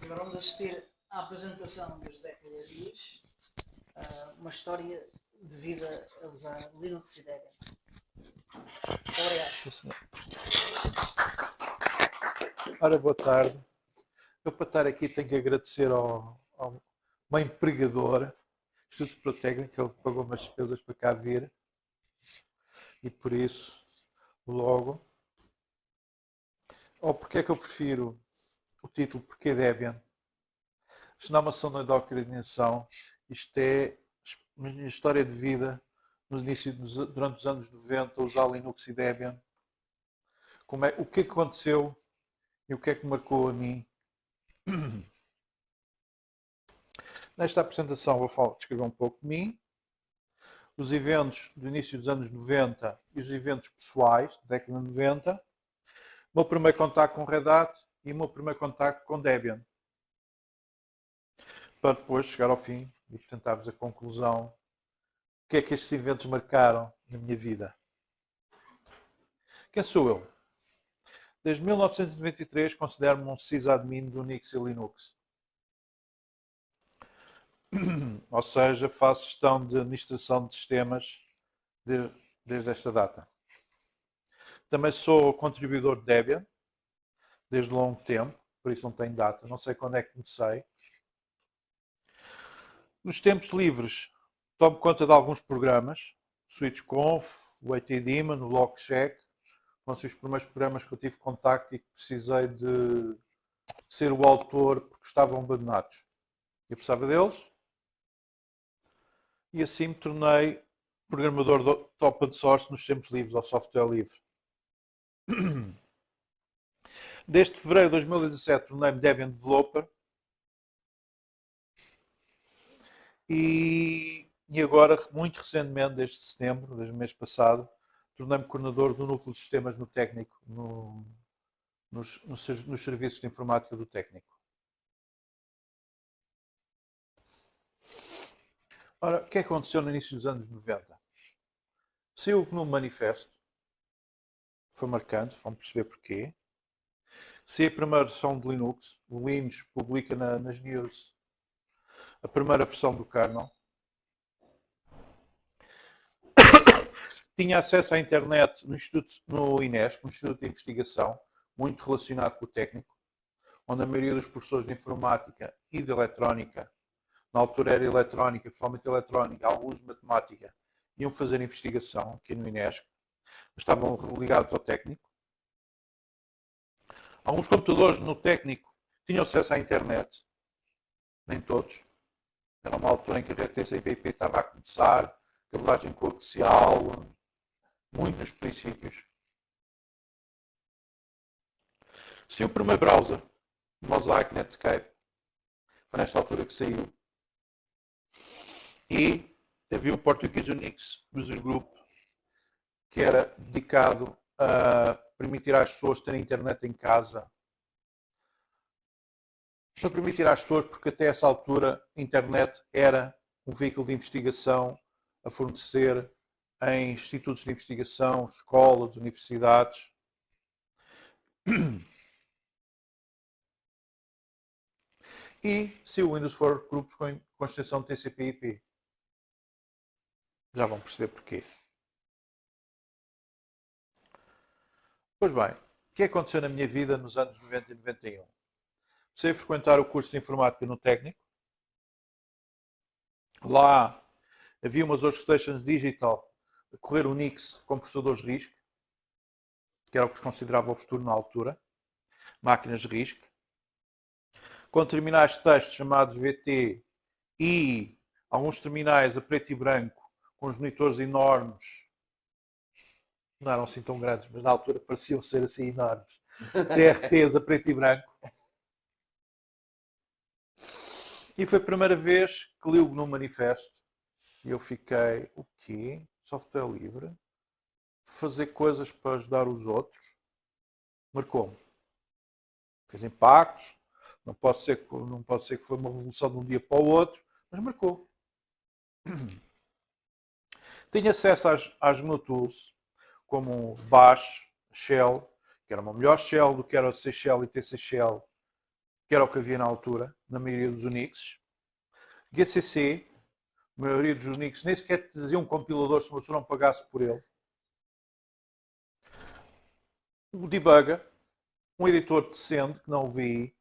Agora vamos assistir à apresentação do José Calharias, uma história de vida a usar Linux e Debian. Obrigado. Ora, boa tarde. Eu, para estar aqui, tenho que agradecer ao meu empregador, Instituto Protécnico, ele pagou umas despesas para cá vir. E por isso, logo. Ou porque é que eu prefiro o título Porquê Debian? Isto não é uma sonda de coordenação. Isto é a minha história de vida no início, durante os anos 90, usar Linux e Debian. O que é que aconteceu e o que é que marcou a mim. Nesta apresentação vou descrever um pouco de mim, os eventos do início dos anos 90 e os eventos pessoais da década de 90, o meu primeiro contacto com Red Hat e o meu primeiro contacto com Debian. Para depois chegar ao fim e apresentar-vos a conclusão. O que é que estes eventos marcaram na minha vida? Quem sou eu? Desde 1993 considero-me um sysadmin do Unix e Linux. Ou seja, faço gestão de administração de sistemas desde esta data. Também sou contribuidor de Debian, desde longo tempo, por isso não tenho data, não sei quando é que comecei. Nos tempos livres, tomo conta de alguns programas, SwitchConf, o ATDaemon, o Logcheck, foram os primeiros programas que eu tive contacto e que precisei de ser o autor porque estavam abandonados. Eu precisava deles e assim me tornei programador de open source nos tempos livres, ao software livre. Desde fevereiro de 2017 tornei-me Debian Developer e agora, muito recentemente, desde setembro, desde o mês passado, tornei-me coordenador do núcleo de sistemas no técnico, nos serviços de informática do técnico. Ora, o que é que aconteceu no início dos anos 90? Saiu o GNU Manifesto, foi marcante, vamos perceber porquê. Saiu a primeira versão de Linux, o Linux publica nas news a primeira versão do kernel. Tinha acesso à internet no INESC, no Instituto de Investigação, muito relacionado com o técnico, onde a maioria dos professores de informática e de eletrónica, na altura era eletrónica, principalmente eletrónica, alguns de matemática, iam fazer investigação aqui no INESC, mas estavam ligados ao técnico. Alguns computadores no técnico tinham acesso à internet, nem todos. Era uma altura em que a rede TCP/IP estava a começar, cabelagem coaxial, muito nos princípios. Se o primeiro browser, Mosaic Netscape, foi nesta altura que saiu. E havia o Portuguese Unix User Group, que era dedicado a permitir às pessoas terem internet em casa. Para permitir às pessoas, porque até essa altura a internet era um veículo de investigação a fornecer em institutos de investigação, escolas, universidades. E se o Windows for grupos com extensão de TCP/IP. Já vão perceber porquê. Pois bem, o que aconteceu na minha vida nos anos 90 e 91? Comecei a frequentar o curso de informática no técnico. Lá havia umas workstations digital a correr Unix com processadores RISC, que era o que se considerava o futuro na altura. Máquinas RISC. Com terminais de texto chamados VT e alguns terminais a preto e branco com os monitores enormes. Não eram assim tão grandes, mas na altura pareciam ser assim enormes. CRTs a preto e branco. E foi a primeira vez que li o GNU Manifesto. E eu fiquei, o quê? Software livre? Fazer coisas para ajudar os outros? Marcou-me. Fez impacto. Não pode ser que foi uma revolução de um dia para o outro, mas marcou. Tinha acesso às GNU Tools, como Bash, Shell, que era uma melhor Shell do que era o C Shell e TC Shell que era o que havia na altura, na maioria dos Unixes. GCC, a maioria dos Unix, nem sequer dizia um compilador se você não pagasse por ele. O Debugger, um editor decente, que não o VI,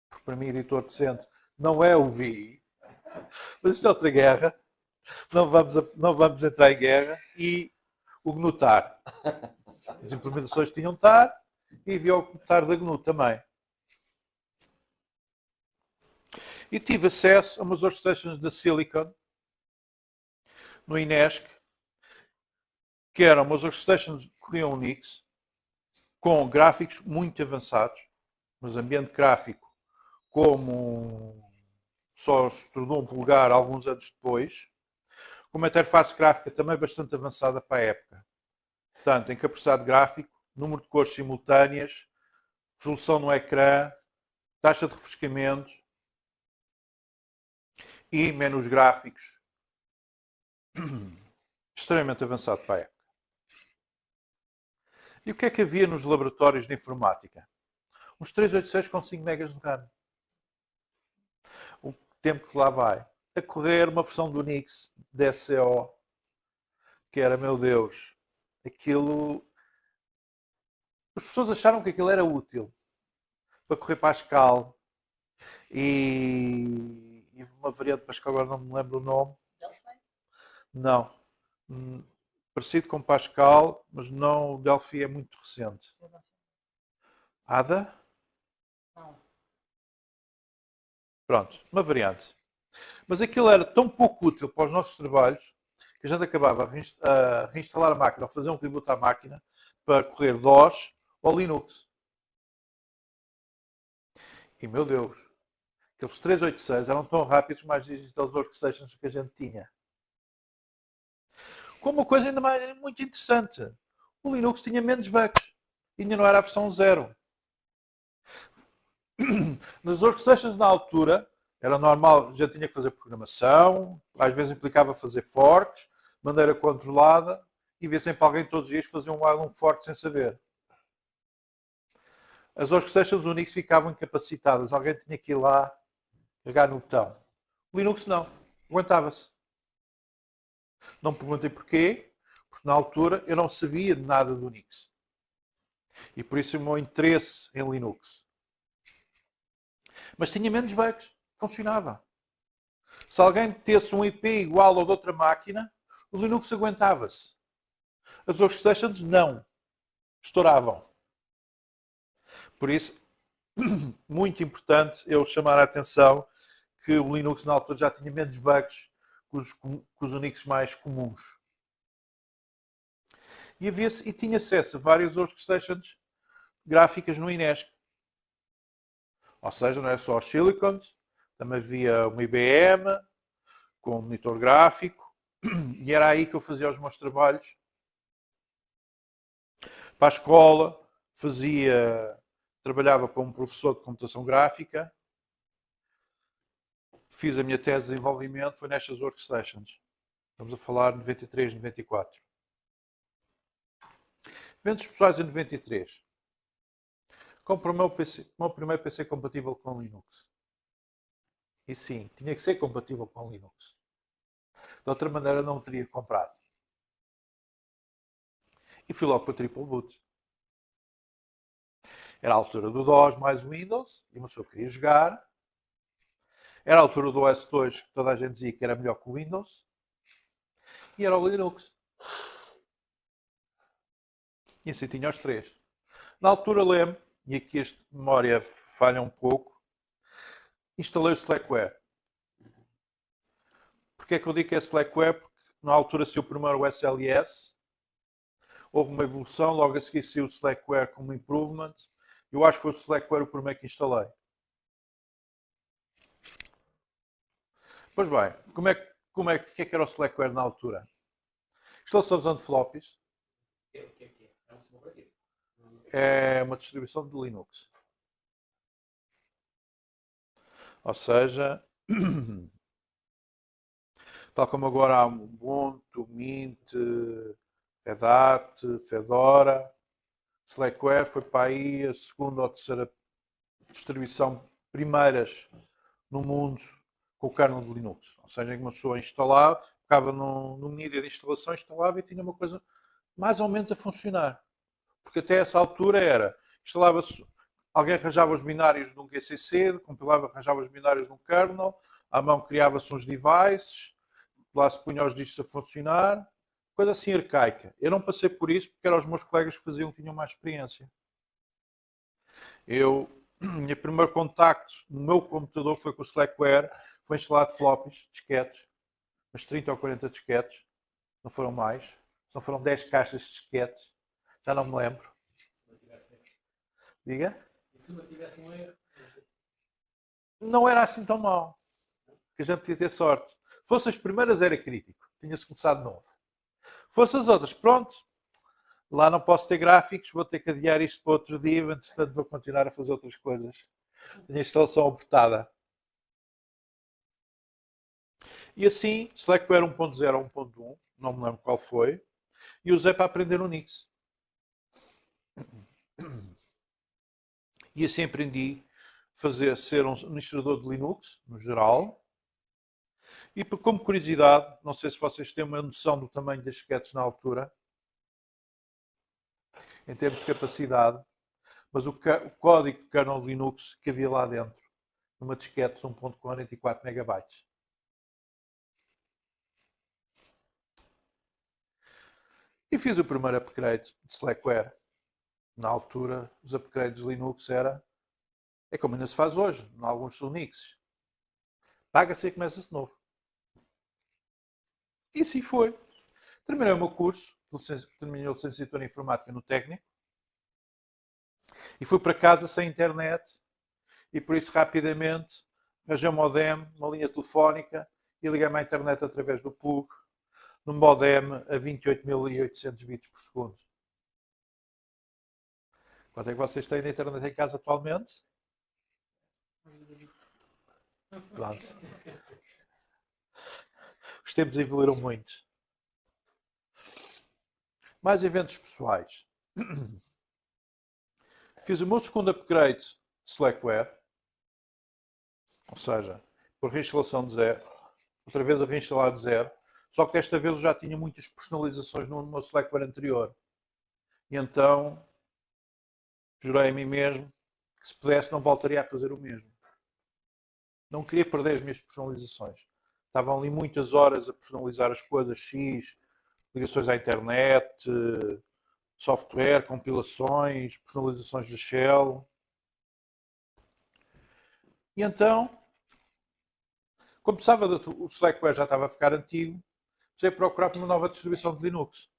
porque para mim editor decente não é o VI, mas isto é outra guerra, não vamos entrar em guerra, e o GNU TAR. As implementações tinham TAR e havia o TAR da GNU também. E tive acesso a umas workstations da Silicon, no Inesc, que eram umas workstations que corriam Unix, com gráficos muito avançados, mas ambiente gráfico como só se tornou vulgar alguns anos depois, com uma interface gráfica também bastante avançada para a época. Portanto, em capacidade gráfico, número de cores simultâneas, resolução no ecrã, taxa de refrescamento e menus gráficos extremamente avançado para a época. E o que é que havia nos laboratórios de informática? Uns 386 com 5 MB de RAM. O tempo que lá vai. A correr uma versão do Unix DSO, que era, meu Deus, aquilo... As pessoas acharam que aquilo era útil para correr Pascal e uma variante de Pascal, agora não me lembro o nome. Não. Parecido com Pascal, mas não, o Delphi é muito recente. Ada? Não. Pronto, uma variante. Mas aquilo era tão pouco útil para os nossos trabalhos que a gente acabava a reinstalar a máquina ou fazer um reboot à máquina para correr DOS ou Linux. E meu Deus, aqueles 386 eram tão rápidos como as digital workstations que a gente tinha. Com uma coisa ainda mais muito interessante. O Linux tinha menos bugs. E ainda não era a versão 0. Nas workstations na altura, era normal, já tinha que fazer programação, às vezes implicava fazer forks, de maneira controlada, e ver sempre alguém todos os dias fazer um fork sem saber. As workstations Unix ficavam incapacitadas, alguém tinha que ir lá pegar no botão. O Linux não, aguentava-se. Não me perguntei porquê, porque na altura eu não sabia de nada do Unix. E por isso o meu interesse em Linux. Mas tinha menos bugs, funcionava. Se alguém metesse um IP igual ao de outra máquina, o Linux aguentava-se. As workstations não. Estouravam. Por isso, muito importante eu chamar a atenção que o Linux na altura já tinha menos bugs que os Unix mais comuns. E tinha acesso a várias workstations gráficas no Inesc. Ou seja, não é só os Silicons, também havia uma IBM com um monitor gráfico, e era aí que eu fazia os meus trabalhos. Para a escola, trabalhava para um professor de computação gráfica, fiz a minha tese de desenvolvimento, foi nestas workstations. Estamos a falar de 93, 94. Eventos pessoais em 93. Compro o meu primeiro PC compatível com Linux. E sim, tinha que ser compatível com Linux. De outra maneira não o teria comprado. E fui logo para Triple Boot. Era a altura do DOS mais Windows, e uma pessoa queria jogar. Era a altura do OS2, que toda a gente dizia que era melhor que o Windows. E era o Linux. E assim tinha os três. Na altura lembro, e aqui esta memória falha um pouco, instalei o Slackware. Porquê é que eu digo que é Slackware? Porque na altura saiu primeiro o SLS, houve uma evolução, logo a seguir saiu o Slackware como improvement. Eu acho que foi o Slackware o primeiro que instalei. Pois bem, que é que era o Slackware na altura? Instalação usando floppies. É uma distribuição de Linux. Ou seja, tal como agora há Ubuntu, Mint, Red Hat, Fedora, Slackware foi para aí a segunda ou terceira distribuição primeiras no mundo com o kernel de Linux. Ou seja, em que uma pessoa instalava, ficava no menu de instalação, instalava e tinha uma coisa mais ou menos a funcionar. Porque até essa altura era, instalava-se, alguém arranjava os binários de um GCC, compilava, arranjava os binários de um kernel, à mão criava-se uns devices, lá se punha os discos a funcionar, coisa assim arcaica. Eu não passei por isso porque eram os meus colegas que faziam, tinham mais experiência. O meu primeiro contacto no meu computador foi com o Slackware, foi instalado floppies, disquetes, umas 30 ou 40 disquetes, não foram mais, não foram 10 caixas de disquetes, já não me lembro. Diga? E se não tivesse um erro? Não era assim tão mal, que a gente podia ter sorte. Fosse as primeiras era crítico, tinha-se começado de novo. Fosse as outras, pronto, lá não posso ter gráficos, vou ter que adiar isto para outro dia, entretanto vou continuar a fazer outras coisas. Tenho a instalação abortada. E assim, Slackware 1.0 ou 1.1, não me lembro qual foi, e usei para aprender Unix. E assim aprendi a ser um administrador de Linux, no geral. E como curiosidade, não sei se vocês têm uma noção do tamanho das disquetes na altura, em termos de capacidade, mas o código de kernel Linux que havia lá dentro, numa disquete de 1.44 MB. E fiz o primeiro upgrade de Slackware. Na altura, os upgrades de Linux é como ainda se faz hoje, em alguns Unix. Paga-se e começa-se de novo. E assim foi. Terminei o meu curso, terminei a licenciatura em Informática no Técnico, e fui para casa sem internet, e por isso rapidamente arranjei um modem, uma linha telefónica, e liguei-me à internet através do plug, num modem a 28.800 bits por segundo. Quanto é que vocês têm de internet em casa atualmente? Pronto. Os tempos evoluíram muito. Mais eventos pessoais. Fiz o meu segundo upgrade de Slackware, ou seja, por reinstalação de zero, outra vez a reinstalar de zero, só que desta vez eu já tinha muitas personalizações no meu Slackware anterior. E então, jurei a mim mesmo que se pudesse não voltaria a fazer o mesmo. Não queria perder as minhas personalizações. Estavam ali muitas horas a personalizar as coisas, X, ligações à internet, software, compilações, personalizações de shell. E então, como pensava que o Slackware já estava a ficar antigo, comecei a procurar por uma nova distribuição de Linux.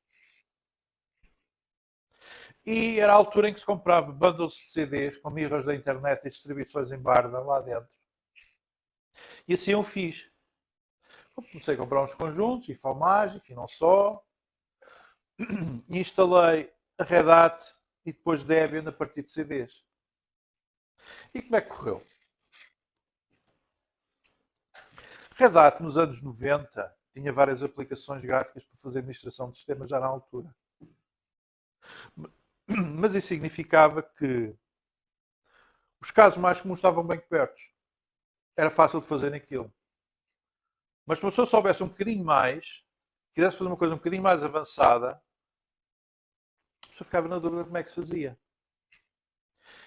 E era a altura em que se comprava bundles de CDs com mirras da internet e distribuições em barda lá dentro. E assim eu fiz. Comecei a comprar uns conjuntos, e Magic, e não só. E instalei a Red Hat e depois Debian a partir de CDs. E como é que correu? Red Hat nos anos 90 tinha várias aplicações gráficas para fazer administração de sistemas já na altura. Mas isso significava que os casos mais comuns estavam bem cobertos. Era fácil de fazer naquilo. Mas se a pessoa soubesse um bocadinho mais, quisesse fazer uma coisa um bocadinho mais avançada, a pessoa ficava na dúvida como é que se fazia.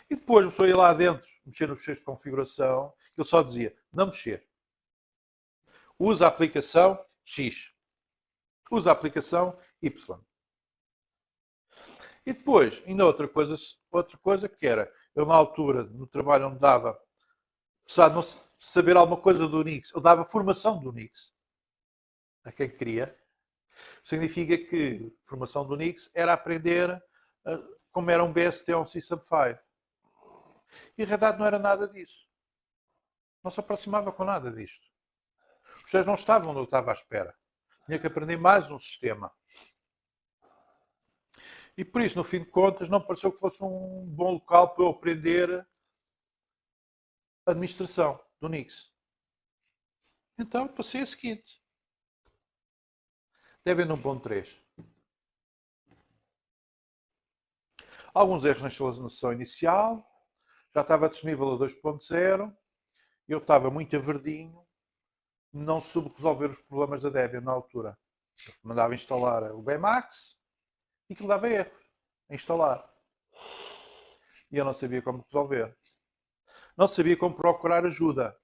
E depois a pessoa ia lá dentro, mexer nos fecheiros de configuração, e ele só dizia, não mexer. Usa a aplicação X. Usa a aplicação Y. E depois, ainda outra coisa que era, eu na altura, no trabalho onde dava, não saber alguma coisa do Unix, eu dava formação do Unix a quem queria. Significa que formação do Unix era aprender como era um BSD ou um System 5. E a Red Hat não era nada disso. Não se aproximava com nada disto. Os professores não estavam onde eu estava à espera. Tinha que aprender mais um sistema. E por isso, no fim de contas, não pareceu que fosse um bom local para eu aprender administração do Unix. Então, passei a seguinte. Debian 1.3. Alguns erros na instalação inicial. já estava disponível a 2.0, eu estava muito averdinho, não soube resolver os problemas da Debian na altura. Eu mandava instalar o Bmax e aquilo dava erros a instalar. E eu não sabia como resolver. Não sabia como procurar ajuda.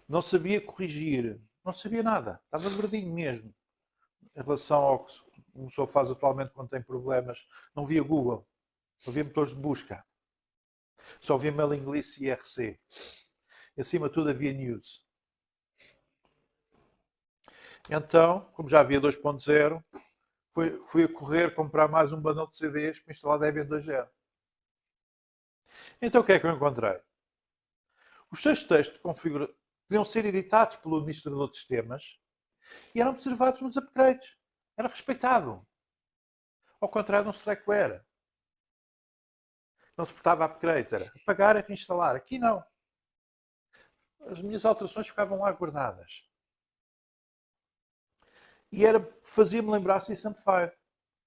Não sabia corrigir. Não sabia nada. Estava verdinho mesmo. Em relação ao que o pessoa faz atualmente quando tem problemas, não via Google. Não via motores de busca. Só via mailing list e IRC. E acima de tudo havia news. Então, como já havia 2.0, fui a correr comprar mais um bundle de CDs para instalar Debian 2.0. Então o que é que eu encontrei? Os seus textos podiam ser editados pelo administrador de sistemas e eram observados nos upgrades. Era respeitado. Ao contrário de um Slackware. Não suportava upgrades. Era apagar e reinstalar. Aqui não. As minhas alterações ficavam lá guardadas. E fazia-me lembrar System 5.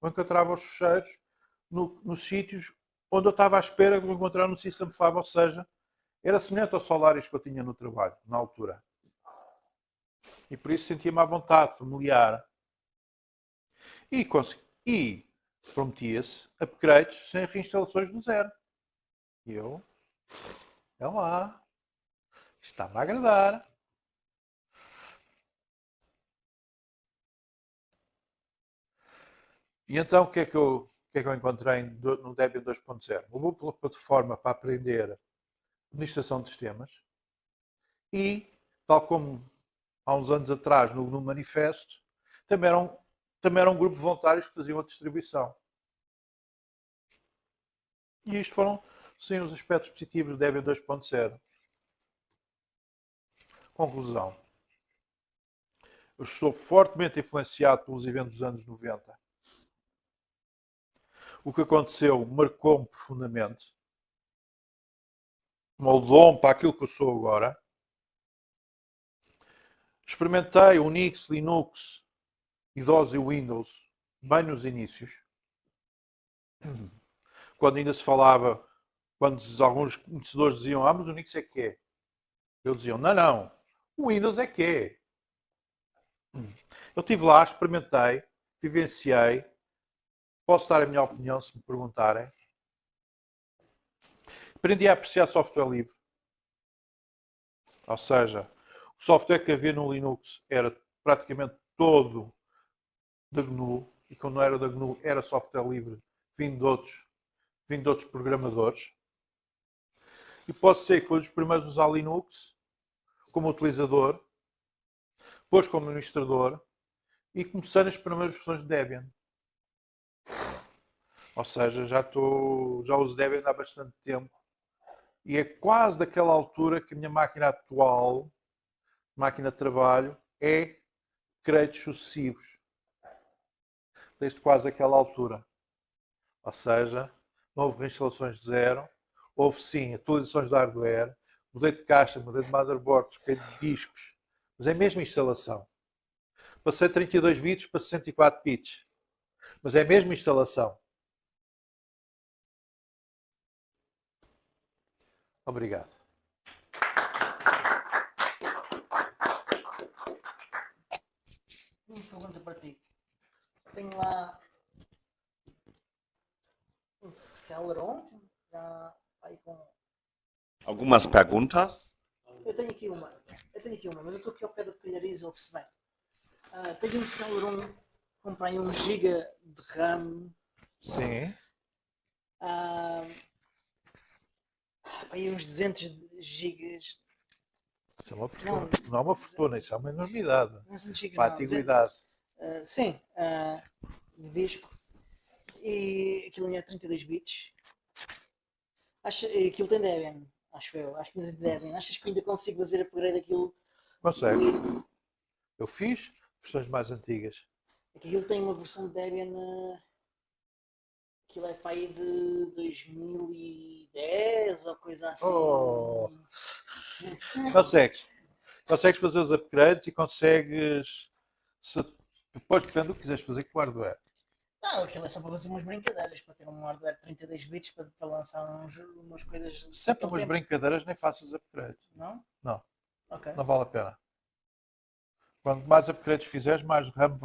Eu encontrava os fecheiros nos sítios onde eu estava à espera de encontrar no System 5, ou seja, era semelhante aos Solaris que eu tinha no trabalho, na altura. E por isso sentia-me à vontade, familiar. E prometia-se upgrades sem reinstalações do zero. E eu, é lá, está-me a agradar. E então o que é que eu encontrei no Debian 2.0? Uma boa plataforma para aprender administração de sistemas e, tal como há uns anos atrás no manifesto, também era um grupo de voluntários que faziam a distribuição. E isto foram, sim, os aspectos positivos do Debian 2.0. Conclusão. Eu estou fortemente influenciado pelos eventos dos anos 90. O que aconteceu marcou-me profundamente. Moldou-me para aquilo que eu sou agora. Experimentei Unix, Linux e DOS e Windows bem nos inícios. Quando ainda se falava, quando alguns conhecedores diziam, mas o Unix é que é. Eles diziam, não, o Windows é que é. Eu estive lá, experimentei, vivenciei. Posso dar a minha opinião se me perguntarem. Aprendi a apreciar software livre. Ou seja, o software que havia no Linux era praticamente todo da GNU. E quando não era da GNU, era software livre vindo de outros programadores. E posso dizer que foi dos primeiros a usar Linux como utilizador, depois como administrador e comecei nas primeiras versões de Debian. Ou seja, já uso Debian há bastante tempo e é quase daquela altura que a minha máquina atual, máquina de trabalho, é créditos sucessivos. Desde quase aquela altura. Ou seja, não houve reinstalações de zero, houve sim atualizações de hardware, mudei de caixa, mudei de motherboard, troquei de discos, mas é a mesma instalação. Passei de 32 bits para 64 bits, mas é a mesma instalação. Obrigado. Uma pergunta para ti. Tenho lá um Celeron, já aí com. Algumas perguntas? Eu tenho aqui uma, mas eu estou aqui ao pé do Calhariz, ouve-se bem. Tenho um Celeron, comprei 1 GB de RAM. Sim. Aí uns 200 GB. Isso é uma fortuna. Não é uma fortuna, isso é uma enormidade. 200 GB Para a não, antiguidade. 200, sim, de disco. E aquilo é 32 bits. Aquilo tem Debian, acho eu. Acho que ainda tem Debian. Achas que ainda consigo fazer upgrade daquilo? Consegues? Eu fiz versões mais antigas. Aquilo tem uma versão de Debian. Aquilo é para aí de 2010 ou coisa assim. Oh. Consegues fazer os upgrades e consegues. Depois depende do que quiseres fazer com o hardware. Não, aquilo é só para fazer umas brincadeiras, para ter um hardware de 32 bits para lançar umas coisas Sempre daquele umas tempo. brincadeiras, nem faças upgrade. Não? Não, Ok. não vale a pena. Quanto mais upgrades fizeres, mais RAM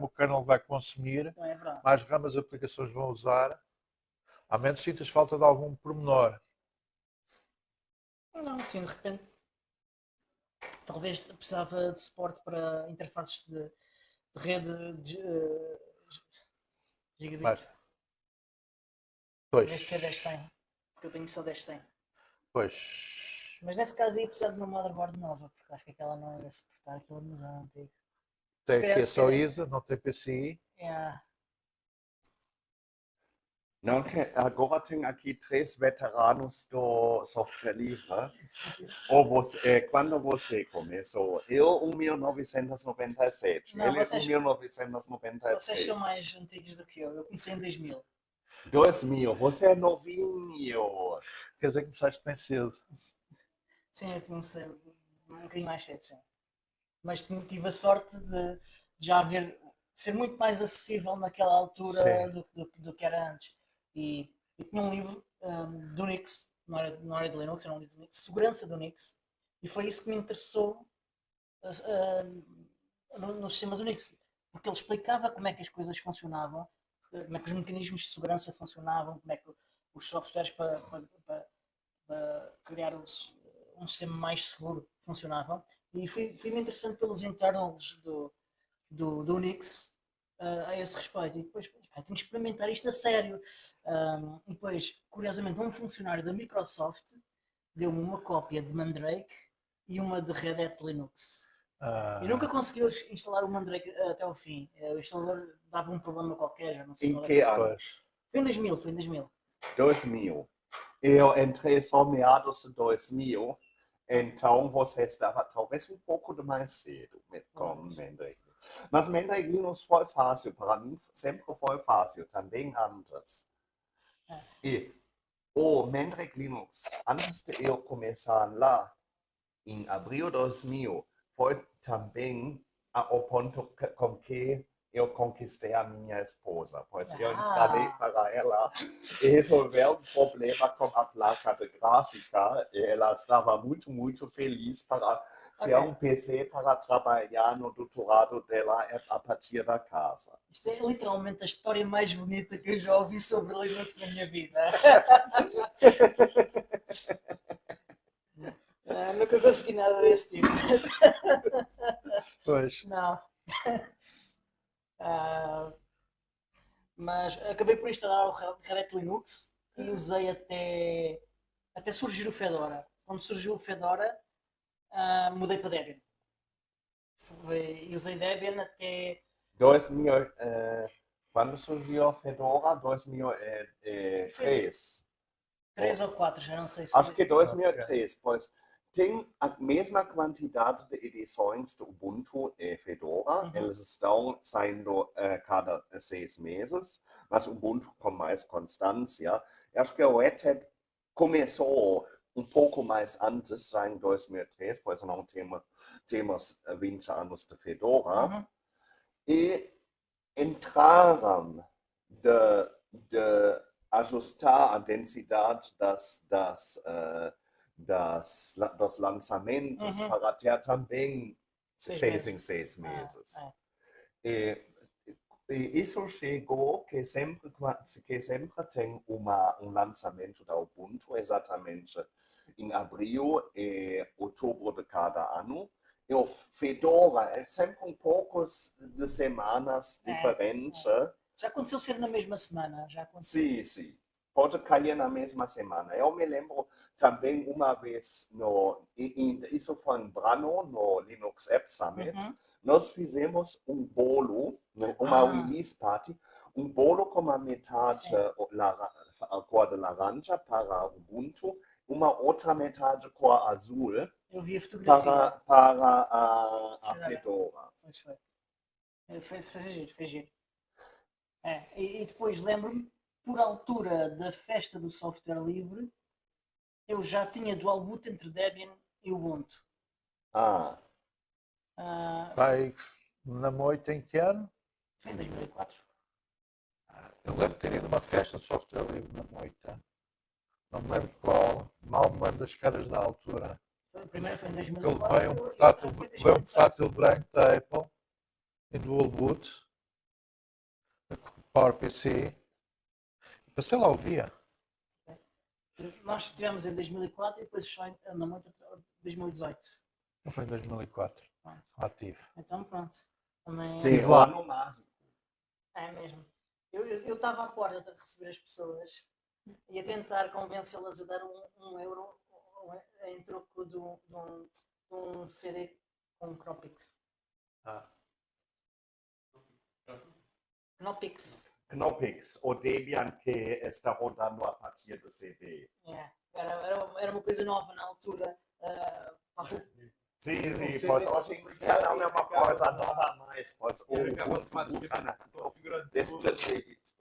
o kernel vai consumir, Então é verdade. mais RAM as aplicações vão usar, a menos que sintas falta de algum pormenor. Não, sim, de repente. Talvez precisava de suporte para interfaces de rede de, gigabit. Mas, Em vez de ser pois, 10-100. Porque eu tenho só 10-100. pois, Mas nesse caso ia precisar de uma motherboard nova, porque acho que aquela não ia suportar aquilo armazém antigo. Se tem calhar, aqui é se só calhar, ISA, não tem PCI. yeah. Não, agora tem aqui três veteranos do software livre. Quando você começou? Eu, em 1997. Não, Eles em vocês são 1993. mais antigos do que eu. Eu comecei em 2000. 2000, você é novinho. Quer dizer que começaste bem cedo. Sim, eu comecei um bocadinho mais cedo, sim. Mas tive a sorte de já haver, ser muito mais acessível naquela altura Sim. do que era antes. E tinha um livro do Unix, não era de Linux, era um livro de Unix, segurança do Unix, e foi isso que me interessou nos sistemas Unix, porque ele explicava como é que as coisas funcionavam, como é que os mecanismos de segurança funcionavam, como é que os softwares para criar um sistema mais seguro funcionavam. E fui-me interessando pelos internals do Unix a esse respeito. E depois, pá, tenho que experimentar isto a sério. E depois, curiosamente, um funcionário da Microsoft deu-me uma cópia de Mandrake e uma de Red Hat Linux. E nunca Ah, consegui instalar o Mandrake até ao fim. O instalador dava um problema qualquer, já não sei Em qual é que que era. ano? pois. Foi em 2000, foi em 2000. 2000. Eu entrei só meados de 2000. Então você estava talvez um pouco de mais cedo com Pois. Mandrake. Mas Mandrake Linux foi fácil. Para mim sempre foi fácil. Também antes. É. E o Mandrake Linux, antes de eu começar lá, em abril de 2000, foi também o ponto com que eu conquistei a minha esposa, pois eu instalei Ah, para ela e resolveu o problema com a placa de gráfica e ela estava muito, muito feliz para ter um ok. PC para trabalhar no doutorado dela a partir da casa. Isto é literalmente a história mais bonita que eu já ouvi sobre Linux na minha vida. Nunca consegui nada desse tipo. Pois. Não. Ah, mas acabei por instalar o Red Hat Linux e usei até surgir o Fedora. Quando surgiu o Fedora, mudei para Debian. E usei Debian até 2000, quando surgiu a Fedora? foi 2003. 3 ou 4, já não sei se. Acho que Ok. 2003, pois tem a mesma quantidade de edições do Ubuntu e Fedora. Uhum. Eles estão saindo cada 6 meses, mas Ubuntu com mais constância. Acho que o Red Hat começou um pouco mais antes, já em 2003, pois não temos 20 anos de Fedora. Uhum. E entraram de ajustar a densidade dos lançamentos Uhum. para ter também 6 6 em meses. 6 meses. É. E, e isso chegou que sempre tem um lançamento da Ubuntu, exatamente em abril e outubro de cada ano. E o Fedora é sempre um pouco de semanas diferente. Já aconteceu ser na mesma semana, já aconteceu. Sim, sim. Pode cair na mesma semana. Eu me lembro também uma vez, isso foi em Brno, no Linux App Summit, Uhum. nós fizemos um bolo, uma release party, um bolo com a metade Sim. a cor de laranja para Ubuntu, uma outra metade cor azul Eu vi a fotografia. para a Fedora. Fedora. Pois foi. Foi giro, foi giro. E depois lembro-me, por altura da festa do software livre, eu já tinha dual boot entre Debian e Ubuntu. Ah, Ah, foi, Pai, na moita em que ano? foi em 2004. Eu lembro de ter ido a uma festa de software livre na Moita. Não me lembro qual. Mal me lembro das caras da altura. O primeiro foi em Ele 2004. veio um portátil, foi veio um 2017. portátil branco da Apple, em dual boot, PowerPC. Passei lá o dia. Nós tivemos em 2004 e depois só na moita 2018. Não foi em 2004. Pronto. Lá tive. Então pronto. Também Sim, lá. ano mágico. é mesmo. Eu estava à porta de receber as pessoas e a tentar convencê-las a dar um euro em troco de um CD com Knopix. Knopix. Knoppix, o Debian que está rodando a partir de CD. Yeah. Era uma coisa nova na altura. Sim, pois hoje em dia não é uma coisa nova mais, pois o Ubuntu bootando deste jeito.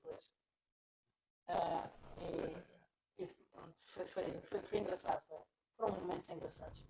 E foi engraçado. Foram momentos engraçados.